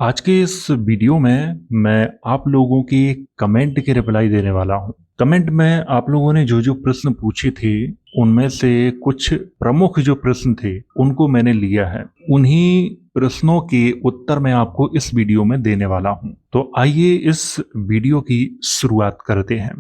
आज के इस वीडियो में मैं आप लोगों के कमेंट के रिप्लाई देने वाला हूं। कमेंट में आप लोगों ने जो जो प्रश्न पूछे थे उनमें से कुछ प्रमुख जो प्रश्न थे उनको मैंने लिया है। उन्हीं प्रश्नों के उत्तर मैं आपको इस वीडियो में देने वाला हूं। तो आइए इस वीडियो की शुरुआत करते हैं।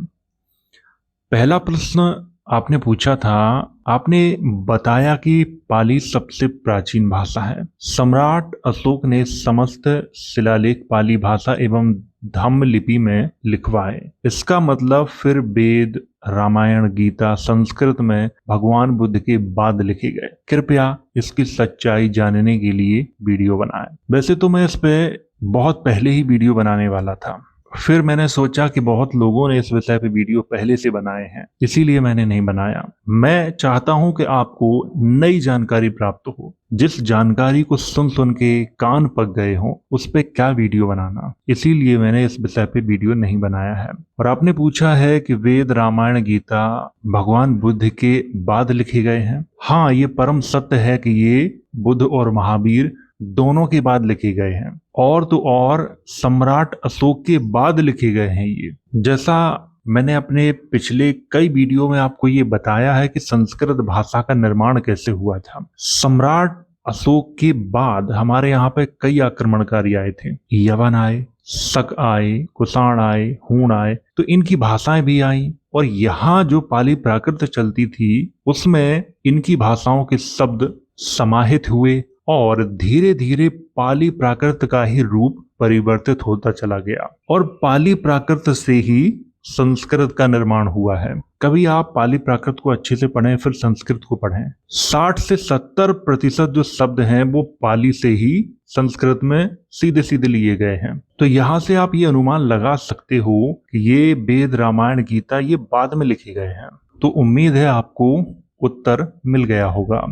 पहला प्रश्न आपने पूछा था, आपने बताया कि पाली सबसे प्राचीन भाषा है। सम्राट अशोक ने समस्त शिलालेख पाली भाषा एवं धम्म लिपि में लिखवाए। इसका मतलब फिर वेद, रामायण, गीता संस्कृत में भगवान बुद्ध के बाद लिखे गए। कृपया इसकी सच्चाई जानने के लिए वीडियो बनाएं। वैसे तो मैं इस पे बहुत पहले ही वीडियो बनाने वाला था, फिर मैंने सोचा कि बहुत लोगों ने इस विषय पे वीडियो पहले से बनाए हैं, इसीलिए मैंने नहीं बनाया। मैं चाहता हूं कि आपको नई जानकारी प्राप्त हो। जिस जानकारी को सुन सुन के कान पक गए हो उस पे क्या वीडियो बनाना, इसीलिए मैंने इस विषय पे वीडियो नहीं बनाया है। और आपने पूछा है कि वेद, रामायण, गीता भगवान बुद्ध के बाद लिखे गए हैं। हाँ, ये परम सत्य है कि ये बुद्ध और महावीर दोनों के बाद लिखे गए हैं, और तो और सम्राट अशोक के बाद लिखे गए हैं। ये जैसा मैंने अपने पिछले कई वीडियो में आपको ये बताया है कि संस्कृत भाषा का निर्माण कैसे हुआ था। सम्राट अशोक के बाद हमारे यहाँ पे कई आक्रमणकारी आए थे। यवन आए, शक आए, कुषाण आए, हूण आए, तो इनकी भाषाएं भी आई। और यहाँ जो पाली प्राकृत चलती थी उसमें इनकी भाषाओं के शब्द समाहित हुए और धीरे धीरे पाली प्राकृत का ही रूप परिवर्तित होता चला गया। और पाली प्राकृत से ही संस्कृत का निर्माण हुआ है। कभी आप पाली प्राकृत को अच्छे से पढ़ें फिर संस्कृत को पढ़ें। 60 से 70% जो शब्द हैं वो पाली से ही संस्कृत में सीधे सीधे लिए गए हैं। तो यहाँ से आप ये अनुमान लगा सकते हो कि ये वेद, रामायण, गीता ये बाद में लिखे गए हैं। तो उम्मीद है आपको उत्तर मिल गया होगा।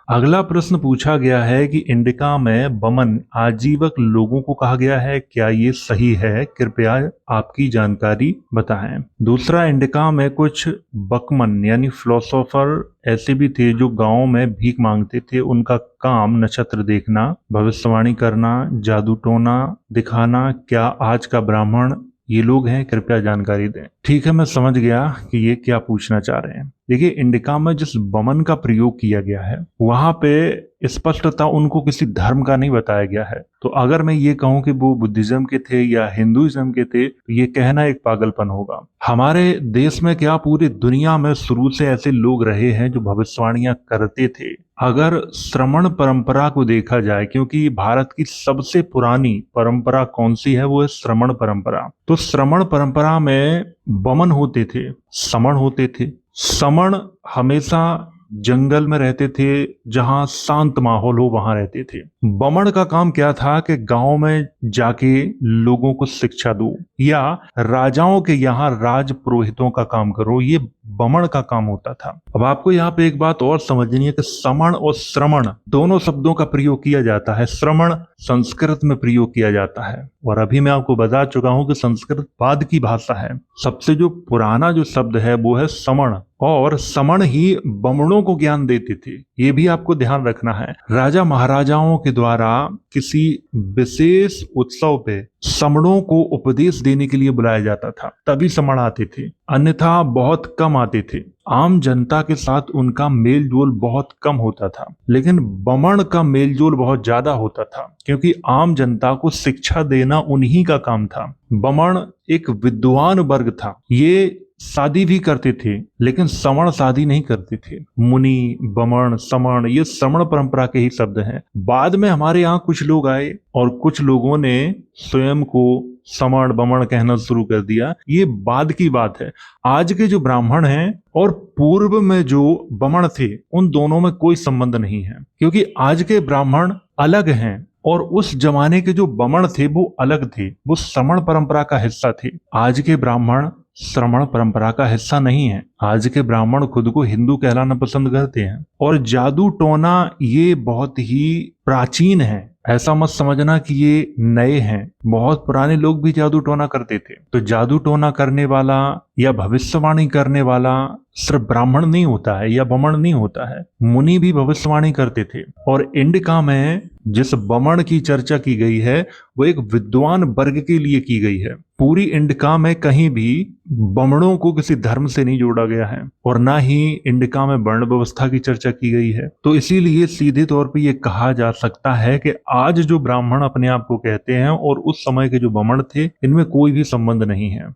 अगला प्रश्न पूछा गया है कि इंडिका में बमन आजीवक लोगों को कहा गया है, क्या ये सही है? कृपया आपकी जानकारी बताएं। दूसरा, इंडिका में कुछ बकमन यानी फिलोसोफर ऐसे भी थे जो गांव में भीख मांगते थे। उनका काम नक्षत्र देखना, भविष्यवाणी करना, जादू टोना दिखाना। क्या आज का ब्राह्मण ये लोग हैं? कृपया जानकारी दें। ठीक है, मैं समझ गया कि ये क्या पूछना चाह रहे हैं। देखिए, इंडिका में जिस बमन का प्रयोग किया गया है वहां पे स्पष्टता उनको किसी धर्म का नहीं बताया गया है। तो अगर मैं ये कहूं कि वो बुद्धिज्म के थे या हिंदुइज्म के थे तो ये कहना एक पागलपन होगा। हमारे देश में क्या पूरी दुनिया में शुरू से ऐसे लोग रहे हैं जो भविष्यवाणियां करते थे। अगर श्रमण परंपरा को देखा जाए, क्योंकि भारत की सबसे पुरानी परंपरा कौन सी है, वो है श्रमण परंपरा। तो श्रमण परंपरा में बमन होते थे, समण होते थे। समण हमेशा जंगल में रहते थे, जहां शांत माहौल हो वहां रहते थे। बमण का काम क्या था कि गांव में जाके लोगों को शिक्षा दो या राजाओं के यहाँ राज पुरोहितों का काम करो, ये बमण का काम होता था। अब आपको यहाँ पे एक बात और समझनी है कि समण और श्रमण दोनों शब्दों का प्रयोग किया जाता है। श्रमण संस्कृत में प्रयोग किया जाता है, और अभी मैं आपको बता चुका हूं कि संस्कृत बाद की भाषा है। सबसे जो पुराना जो शब्द है वो है समण, और समण ही बमणों को ज्ञान देते थे। ये भी आपको ध्यान रखना है। राजा महाराजाओं के द्वारा किसी विशेष उत्सव पे समणों को उपदेश देने के लिए बुलाया जाता था, तभी समण आते थे, अन्यथा बहुत कम आते थे। आम जनता के साथ उनका मेल जोल बहुत कम होता था, लेकिन बमण का मेल जोल बहुत ज्यादा होता था, क्योंकि आम जनता को शिक्षा देना उन्हीं का काम था। बमण एक विद्वान वर्ग था। ये शादी भी करते थे, लेकिन समण शादी नहीं करते थे। मुनि, बमण, समण ये श्रमण परंपरा के ही शब्द हैं। बाद में हमारे यहाँ कुछ लोग आए और कुछ लोगों ने स्वयं को समण बमण कहना शुरू कर दिया। ये बाद की बात है। आज के जो ब्राह्मण हैं और पूर्व में जो बमण थे उन दोनों में कोई संबंध नहीं है, क्योंकि आज के ब्राह्मण अलग हैं और उस जमाने के जो बमण थे वो अलग थे, वो श्रमण परंपरा का हिस्सा थे। आज के ब्राह्मण श्रमण परंपरा का हिस्सा नहीं है। आज के ब्राह्मण खुद को हिंदू कहलाना पसंद करते हैं। और जादू टोना ये बहुत ही प्राचीन है, ऐसा मत समझना कि ये नए हैं। बहुत पुराने लोग भी जादू टोना करते थे। तो जादू टोना करने वाला या भविष्यवाणी करने वाला सिर्फ ब्राह्मण नहीं होता है या बमण नहीं होता है, मुनि भी भविष्यवाणी करते थे। और इंडिका में जिस बमण की चर्चा की गई है वो एक विद्वान वर्ग के लिए की गई है। पूरी इंडिका में कहीं भी बमणों को किसी धर्म से नहीं जोड़ा गया है और ना ही इंडिका में वर्ण व्यवस्था की चर्चा की गई है। तो इसीलिए सीधे तौर पे ये कहा जा सकता है कि आज जो ब्राह्मण अपने आप को कहते हैं और उस समय के जो बमण थे, इनमें कोई भी संबंध नहीं है।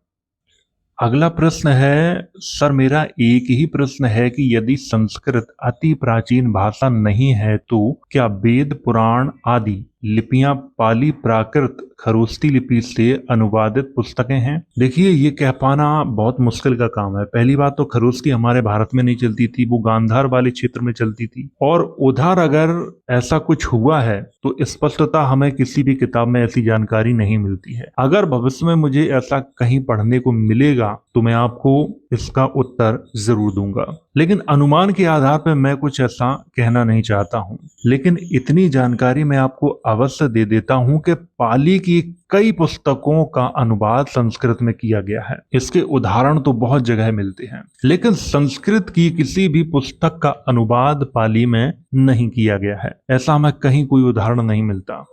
अगला प्रश्न है, सर मेरा एक ही प्रश्न है कि यदि संस्कृत अति प्राचीन भाषा नहीं है तो क्या वेद पुराण आदि लिपियां पाली प्राकृत खरोष्ठी लिपि से अनुवादित पुस्तकें हैं? देखिए, ये कह पाना बहुत मुश्किल का काम है। पहली बात तो खरोष्ठी हमारे भारत में नहीं चलती थी, वो गांधार वाले क्षेत्र में चलती थी। और उधर अगर ऐसा कुछ हुआ है तो स्पष्टता हमें किसी भी किताब में ऐसी जानकारी नहीं मिलती है। अगर भविष्य में मुझे ऐसा कहीं पढ़ने को मिलेगा तो मैं आपको इसका उत्तर जरूर दूंगा, लेकिन अनुमान के आधार पर मैं कुछ ऐसा कहना नहीं चाहता हूं। लेकिन इतनी जानकारी मैं आपको अवश्य दे देता हूं कि पाली की कई पुस्तकों का अनुवाद संस्कृत में किया गया है। इसके उदाहरण तो बहुत जगह मिलते हैं, लेकिन संस्कृत की किसी भी पुस्तक का अनुवाद पाली में नहीं किया गया है। ऐसा हमें कहीं कोई उदाहरण नहीं मिलता।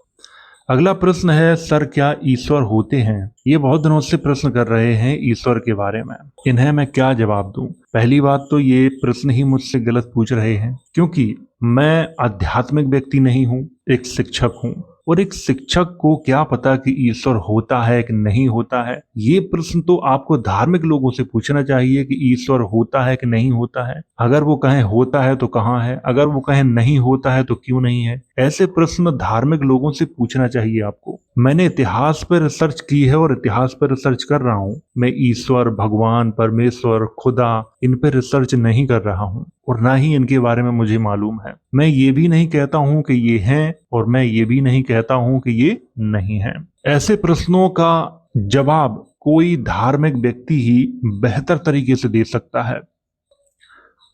अगला प्रश्न है, सर क्या ईश्वर होते हैं? ये बहुत दिनों से प्रश्न कर रहे हैं ईश्वर के बारे में, इन्हें मैं क्या जवाब दूं? पहली बात तो ये प्रश्न ही मुझसे गलत पूछ रहे हैं, क्योंकि मैं आध्यात्मिक व्यक्ति नहीं हूं, एक शिक्षक हूं। और एक शिक्षक को क्या पता कि ईश्वर होता है कि नहीं होता है? ये प्रश्न तो आपको धार्मिक लोगों से पूछना चाहिए कि ईश्वर होता है कि नहीं होता है। अगर वो कहें होता है तो कहाँ है, अगर वो कहें नहीं होता है तो क्यों नहीं है? ऐसे प्रश्न धार्मिक लोगों से पूछना चाहिए आपको। मैंने इतिहास पर रिसर्च की है और इतिहास पर रिसर्च कर रहा हूँ। मैं ईश्वर, भगवान, परमेश्वर, खुदा, इन पर रिसर्च नहीं कर रहा हूँ और ना ही इनके बारे में मुझे मालूम है। मैं ये भी नहीं कहता हूँ कि ये हैं और मैं ये भी नहीं कहता हूँ कि ये नहीं है। ऐसे प्रश्नों का जवाब कोई धार्मिक व्यक्ति ही बेहतर तरीके से दे सकता है।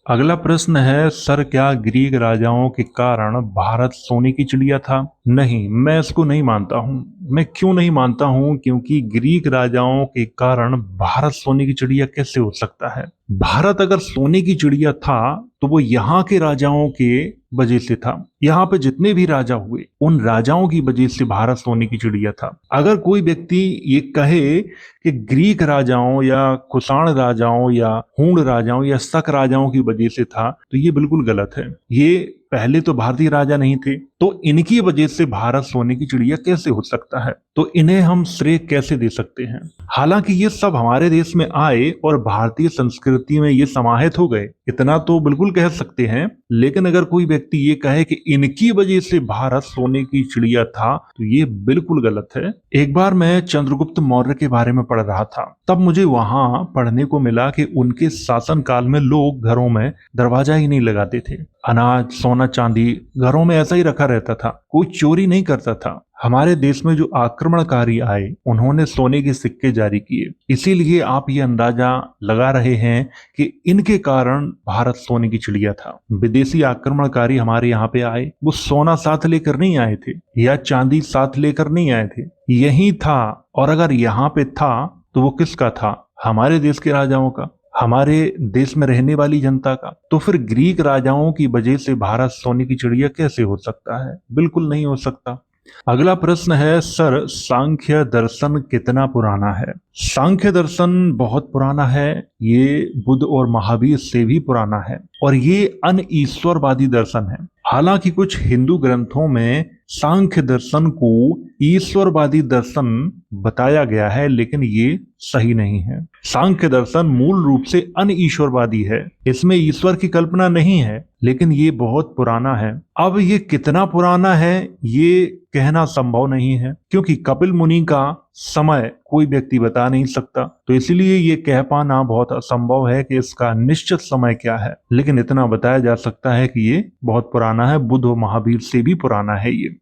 अगला प्रश्न है, सर क्या ग्रीक राजाओं के कारण भारत सोने की चिड़िया था? नहीं, मैं इसको नहीं मानता हूँ। मैं क्यों नहीं मानता हूँ? क्योंकि ग्रीक राजाओं के कारण भारत सोने की चिड़िया कैसे हो सकता है? भारत अगर सोने की चिड़िया था तो वो यहाँ के राजाओं के वजह से था। यहाँ पे जितने भी राजा हुए उन राजाओं की वजह से भारत सोने की चिड़िया था। अगर कोई व्यक्ति ये कहे कि ग्रीक राजाओं या कुषाण राजाओं या हूण राजाओं या शक राजाओं की वजह से था तो ये बिल्कुल गलत है। ये पहले तो भारतीय राजा नहीं थे, तो इनकी वजह से भारत सोने की चिड़िया कैसे हो सकता है? तो इन्हें हम श्रेय कैसे दे सकते हैं? हालांकि ये सब हमारे देश में आए और भारतीय संस्कृति में ये समाहित हो गए, इतना तो बिल्कुल कह सकते हैं। लेकिन अगर कोई व्यक्ति ये कहे कि इनकी वजह से भारत सोने की चिड़िया था तो ये बिल्कुल गलत है। एक बार मैं चंद्रगुप्त मौर्य के बारे में पढ़ रहा था, तब मुझे वहां पढ़ने को मिला कि उनके शासन काल में लोग घरों में दरवाजा ही नहीं लगाते थे। अनाज, सोना, चांदी घरों में ऐसा ही रखा रहता था, कोई चोरी नहीं करता था। हमारे देश में जो आक्रमणकारी आए उन्होंने सोने के सिक्के जारी किए, इसीलिए आप ये अंदाजा लगा रहे हैं कि इनके कारण भारत सोने की चिड़िया था। विदेशी आक्रमणकारी हमारे यहाँ पे आए, वो सोना साथ लेकर नहीं आए थे या चांदी साथ लेकर नहीं आए थे, यही था। और अगर यहाँ पे था तो वो किसका था? हमारे देश के राजाओं का, हमारे देश में रहने वाली जनता का। तो फिर ग्रीक राजाओं की वजह से भारत सोने की चिड़िया कैसे हो सकता है? बिल्कुल नहीं हो सकता। अगला प्रश्न है, सर सांख्य दर्शन कितना पुराना है? सांख्य दर्शन बहुत पुराना है, ये बुद्ध और महावीर से भी पुराना है और ये अनईश्वरवादी दर्शन है। हालांकि कुछ हिंदू ग्रंथों में सांख्य दर्शन को ईश्वरवादी दर्शन बताया गया है, लेकिन ये सही नहीं है। सांख्य दर्शन मूल रूप से अनईश्वरवादी है, इसमें ईश्वर की कल्पना नहीं है, लेकिन ये बहुत पुराना है। अब ये कितना पुराना है ये कहना संभव नहीं है, क्योंकि कपिल मुनि का समय कोई व्यक्ति बता नहीं सकता, तो इसलिए ये कह पाना बहुत असंभव है कि इसका निश्चित समय क्या है। लेकिन इतना बताया जा सकता है कि ये बहुत पुराना है, बुद्ध और महावीर से भी पुराना है ये।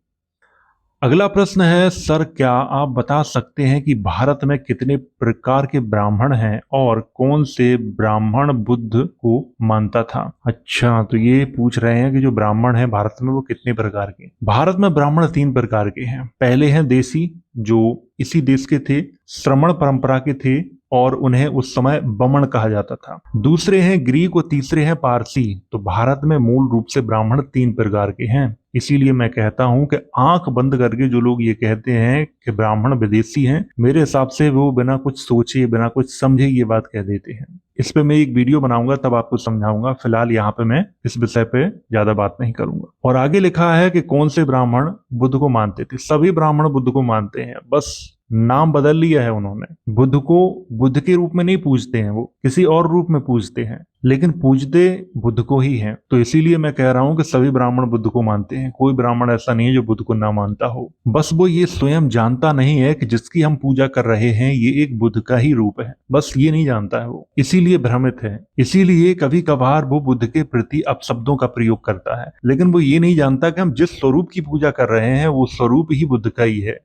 अगला प्रश्न है, सर क्या आप बता सकते हैं कि भारत में कितने प्रकार के ब्राह्मण हैं और कौन से ब्राह्मण बुद्ध को मानता था? अच्छा, तो ये पूछ रहे हैं कि जो ब्राह्मण हैं भारत में वो कितने प्रकार के। भारत में ब्राह्मण 3 प्रकार के हैं। पहले हैं देसी, जो इसी देश के थे, श्रमण परंपरा के थे और उन्हें उस समय बमन कहा जाता था। दूसरे हैं ग्रीक और तीसरे हैं पारसी। तो भारत में मूल रूप से ब्राह्मण 3 प्रकार के हैं। इसीलिए मैं कहता हूं कि आंख बंद करके जो लोग ये कहते हैं कि ब्राह्मण विदेशी हैं, मेरे हिसाब से वो बिना कुछ सोचे बिना कुछ समझे ये बात कह देते हैं। इस पे मैं एक वीडियो बनाऊंगा, तब आपको समझाऊंगा। फिलहाल यहाँ पे मैं इस विषय पे ज्यादा बात नहीं करूंगा। और आगे लिखा है कि कौन से ब्राह्मण बुद्ध को मानते थे। सभी ब्राह्मण बुद्ध को मानते हैं, बस नाम बदल लिया है उन्होंने। बुद्ध को बुद्ध के रूप में नहीं पूजते हैं, वो किसी और रूप में पूजते हैं, लेकिन पूजते बुद्ध को ही हैं। तो इसीलिए मैं कह रहा हूं कि सभी ब्राह्मण बुद्ध को मानते हैं। कोई ब्राह्मण ऐसा नहीं है जो बुद्ध को ना मानता हो, बस वो ये स्वयं जानता नहीं है कि जिसकी हम पूजा कर रहे हैं ये एक बुद्ध का ही रूप है। बस ये नहीं जानता है वो, इसीलिए भ्रमित है। इसीलिए कभी कभार वो बुद्ध के प्रति अपशब्दों का प्रयोग करता है, लेकिन वो ये नहीं जानता कि हम जिस स्वरूप की पूजा कर रहे हैं वो स्वरूप ही बुद्ध का ही है।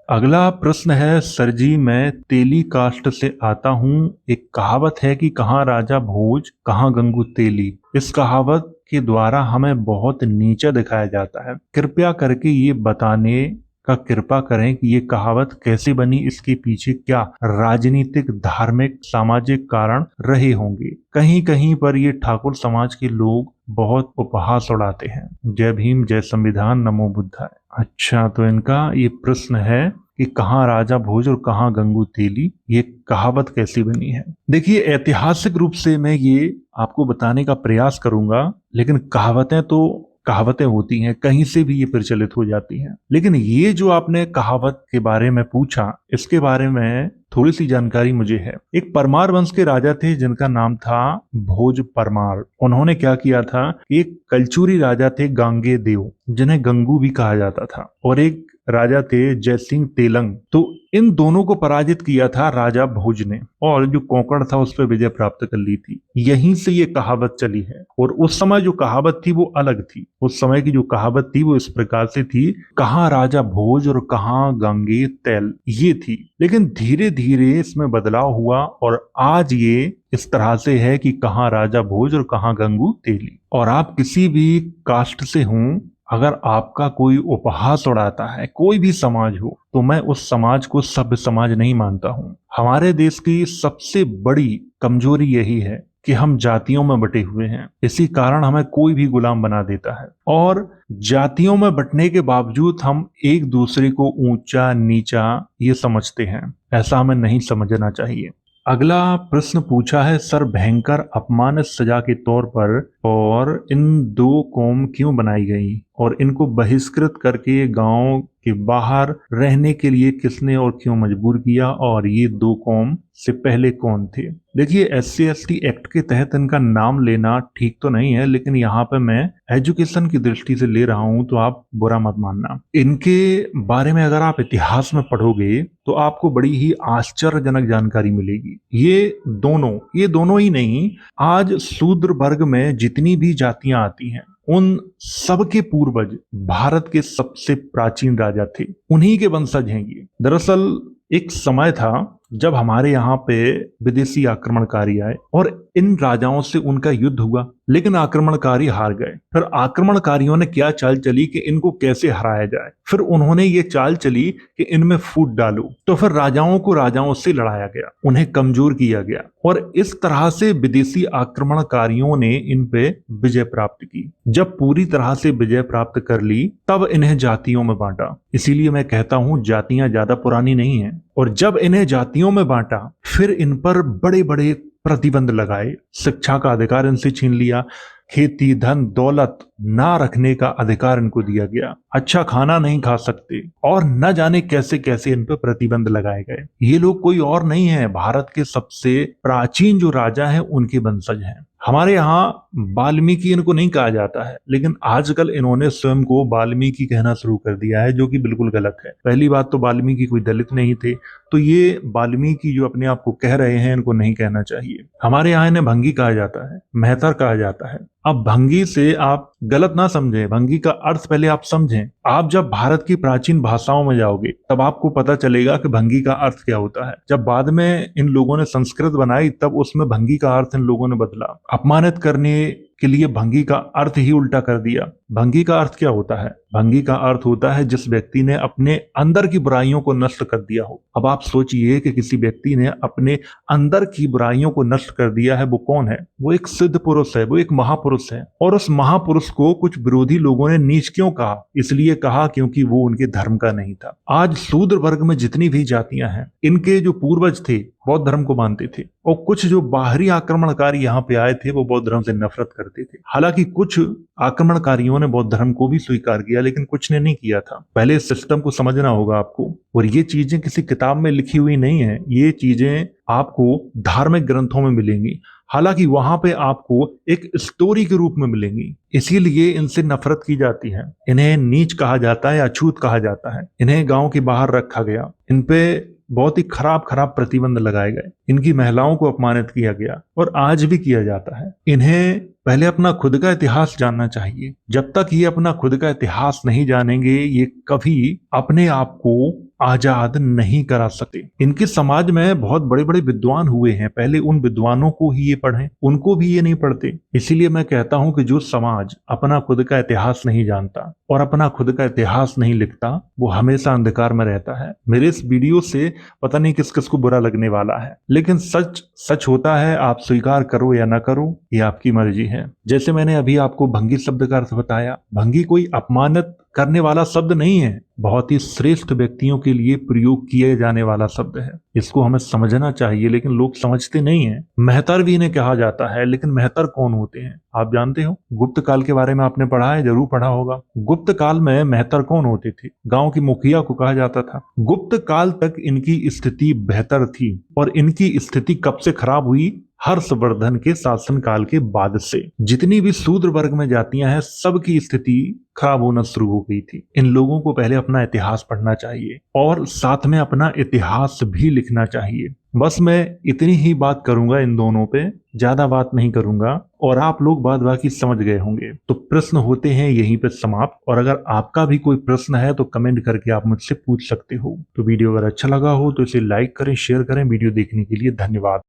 अगला प्रश्न है, सर जी मैं तेली कास्ट से आता हूँ। एक कहावत है कि कहाँ राजा भोज कहाँ गंगू तेली। इस कहावत के द्वारा हमें बहुत नीचा दिखाया जाता है। कृपया करके ये बताने का कृपा करें कि ये कहावत कैसे बनी, इसके पीछे क्या राजनीतिक, धार्मिक, सामाजिक कारण रहे होंगे। कहीं कहीं पर ये ठाकुर समाज के लोग बहुत उपहास उड़ाते हैं। जय भीम, जय संविधान, नमो बुद्धाय। अच्छा, तो इनका ये प्रश्न है कि कहाँ राजा भोज और कहाँ गंगू तेली, ये कहावत कैसी बनी है। देखिए, ऐतिहासिक रूप से मैं ये आपको बताने का प्रयास करूंगा, लेकिन कहावतें तो कहावतें होती हैं, कहीं से भी ये प्रचलित हो जाती हैं। लेकिन ये जो आपने कहावत के बारे में पूछा, इसके बारे में थोड़ी सी जानकारी मुझे है। एक परमार वंश के राजा थे जिनका नाम था भोज परमार। उन्होंने क्या किया था, एक कलचुरी राजा थे गांगे देव, जिन्हें गंगू भी कहा जाता था, और एक राजा थे जयसिंह तेलंग। तो इन दोनों को पराजित किया था राजा भोज ने, और जो कोंकण था उस पर विजय प्राप्त कर ली थी। यहीं से ये कहावत चली है। और उस समय जो कहावत थी वो अलग थी। उस समय की जो कहावत थी वो इस प्रकार से थी, कहाँ राजा भोज और कहाँ गंगे तैल, ये थी। लेकिन धीरे धीरे इसमें बदलाव हुआ और आज ये इस तरह से है कि कहाँ राजा भोज और कहाँ गंगू तेली। और आप किसी भी कास्ट से हों, अगर आपका कोई उपहास उड़ाता है, कोई भी समाज हो, तो मैं उस समाज को सभ्य समाज नहीं मानता हूं। हमारे देश की सबसे बड़ी कमजोरी यही है कि हम जातियों में बटे हुए हैं। इसी कारण हमें कोई भी गुलाम बना देता है, और जातियों में बंटने के बावजूद हम एक दूसरे को ऊंचा नीचा ये समझते हैं। ऐसा हमें नहीं समझना चाहिए। अगला प्रश्न पूछा है, सर भयंकर अपमानित सजा के तौर पर और इन 2 कौम क्यों बनाई गई और इनको बहिष्कृत करके गांव के बाहर रहने के लिए किसने और क्यों मजबूर किया, और ये 2 कौम से पहले कौन थे? देखिए, SC/ST एक्ट के तहत इनका नाम लेना ठीक तो नहीं है, लेकिन यहाँ पे मैं एजुकेशन की दृष्टि से ले रहा हूँ, तो आप बुरा मत मानना। इनके बारे में अगर आप इतिहास में पढ़ोगे तो आपको बड़ी ही आश्चर्यजनक जानकारी मिलेगी। ये दोनों ही नहीं, आज शूद्र वर्ग में जितनी भी जातियां आती हैं उन सबके पूर्वज भारत के सबसे प्राचीन राजा थे, उन्हीं के वंशज हैं ये। दरअसल एक समय था जब हमारे यहाँ पे विदेशी आक्रमणकारी आए और इन राजाओं से उनका युद्ध हुआ, लेकिन आक्रमणकारी हार गए। फिर आक्रमणकारियों ने क्या चाल चली कि इनको कैसे हराया जाए। फिर उन्होंने ये चाल चली कि इनमें फूट डालो। तो फिर राजाओं को राजाओं से लड़ाया गया, उन्हें कमजोर किया गया, और इस तरह से विदेशी आक्रमणकारियों ने इन पे विजय प्राप्त की। जब पूरी तरह से विजय प्राप्त कर ली, तब इन्हें जातियों में बांटा। इसीलिए मैं कहता हूं जातियां ज्यादा पुरानी नहीं हैं। और जब इन्हें जातियों में बांटा, फिर इन पर बड़े बड़े प्रतिबंध लगाए। शिक्षा का अधिकार इनसे छीन लिया, खेती, धन, दौलत ना रखने का अधिकार इनको दिया गया, अच्छा खाना नहीं खा सकते, और न जाने कैसे कैसे इन पर प्रतिबंध लगाए गए। ये लोग कोई और नहीं है, भारत के सबसे प्राचीन जो राजा हैं उनके वंशज हैं। हमारे यहाँ वाल्मीकि इनको नहीं कहा जाता है, लेकिन आजकल इन्होंने स्वयं को वाल्मीकि कहना शुरू कर दिया है, जो कि बिल्कुल गलत है। पहली बात तो वाल्मीकि कोई दलित नहीं थे, तो ये वाल्मीकि जो अपने आप को कह रहे हैं, इनको नहीं कहना चाहिए। हमारे यहाँ इन्हें भंगी कहा जाता है, मेहतर कहा जाता है। अब भंगी से आप गलत ना समझें, भंगी का अर्थ पहले आप समझें। आप जब भारत की प्राचीन भाषाओं में जाओगे तब आपको पता चलेगा कि भंगी का अर्थ क्या होता है। जब बाद में इन लोगों ने संस्कृत बनाई तब उसमें भंगी का अर्थ इन लोगों ने बदला। अपमानित करने के लिए भंगी का अर्थ ही उल्टा कर दिया। भंगी का अर्थ क्या होता है? भंगी का अर्थ होता है जिस व्यक्ति ने अपने अंदर की बुराइयों को नष्ट कर दिया हो। अब आप सोचिए कि किसी व्यक्ति ने अपने अंदर की बुराइयों को नष्ट कर दिया है, वो कौन है? वो एक सिद्ध पुरुष है, वो एक महापुरुष है। और उस महापुरुष को कुछ विरोधी लोगों ने नीच क्यों कहा? इसलिए कहा क्योंकि वो उनके धर्म का नहीं था। आज शूद्र वर्ग में जितनी भी जातियां हैं, इनके जो पूर्वज थे बौद्ध धर्म को मानते थे, और कुछ जो बाहरी आक्रमणकारी यहाँ पे आए थे वो बौद्ध धर्म से नफरत करते थे। हालांकि कुछ आक्रमणकारियों ने बौद्ध धर्म को भी स्वीकार किया, लेकिन कुछ ने नहीं किया था। पहले इस सिस्टम को समझना होगा आपको। और ये चीजें किसी किताब में लिखी हुई नहीं है, ये चीजें आपको धार्मिक ग्रंथों में मिलेंगी। हालांकि वहां पे आपको एक स्टोरी के रूप में मिलेंगी, इसीलिए इनसे नफरत की जाती है। इन्हें नीच कहा जाता है, अछूत कहा जाता है। इन्हें गांव के बाहर रखा गया, इन पे बहुत ही खराब खराब प्रतिबंध लगाए गए, इनकी महिलाओं को अपमानित किया गया और आज भी किया जाता है। इन्हें पहले अपना खुद का इतिहास जानना चाहिए। जब तक ये अपना खुद का इतिहास नहीं जानेंगे, ये कभी अपने आप को आजाद नहीं करा सकते। इनके समाज में बहुत बड़े बड़े विद्वान हुए हैं, पहले उन विद्वानों को ही ये पढ़ें, उनको भी ये नहीं पढ़ते। इसीलिए मैं कहता हूं कि जो समाज अपना खुद का इतिहास नहीं जानता और अपना खुद का इतिहास नहीं लिखता, वो हमेशा अंधकार में रहता है। मेरे इस वीडियो से पता नहीं किस किस को बुरा लगने वाला है, लेकिन सच सच होता है। आप स्वीकार करो या ना करो, ये आपकी मर्जी है। जैसे मैंने अभी आपको भंगी शब्द का अर्थ बताया, भंगी कोई अपमानित करने वाला शब्द नहीं है, बहुत ही श्रेष्ठ व्यक्तियों के लिए प्रयोग किए जाने वाला शब्द है। इसको हमें समझना चाहिए, लेकिन लोग समझते नहीं हैं। मेहतर भी इन्हें कहा जाता है, लेकिन मेहतर कौन होते हैं आप जानते हो? गुप्त काल के बारे में आपने पढ़ा है, जरूर पढ़ा होगा। गुप्त काल में मेहतर कौन होते थे? गांव की मुखिया को कहा जाता था। गुप्त काल तक इनकी स्थिति बेहतर थी, और इनकी स्थिति कब से खराब हुई? हर्षवर्धन के शासनकाल के बाद से। जितनी भी शूद्र वर्ग में जातियां हैं, सबकी स्थिति खराब होना शुरू हो गई थी। इन लोगों को पहले अपना इतिहास पढ़ना चाहिए और साथ में अपना इतिहास भी लिखना चाहिए। बस मैं इतनी ही बात करूंगा, इन दोनों पे ज्यादा बात नहीं करूंगा, और आप लोग बात बाकी समझ गए होंगे। तो प्रश्न होते हैं यहीं पे समाप्त, और अगर आपका भी कोई प्रश्न है तो कमेंट करके आप मुझसे पूछ सकते हो। तो वीडियो अगर अच्छा लगा हो तो इसे लाइक करें, शेयर करें। वीडियो देखने के लिए धन्यवाद।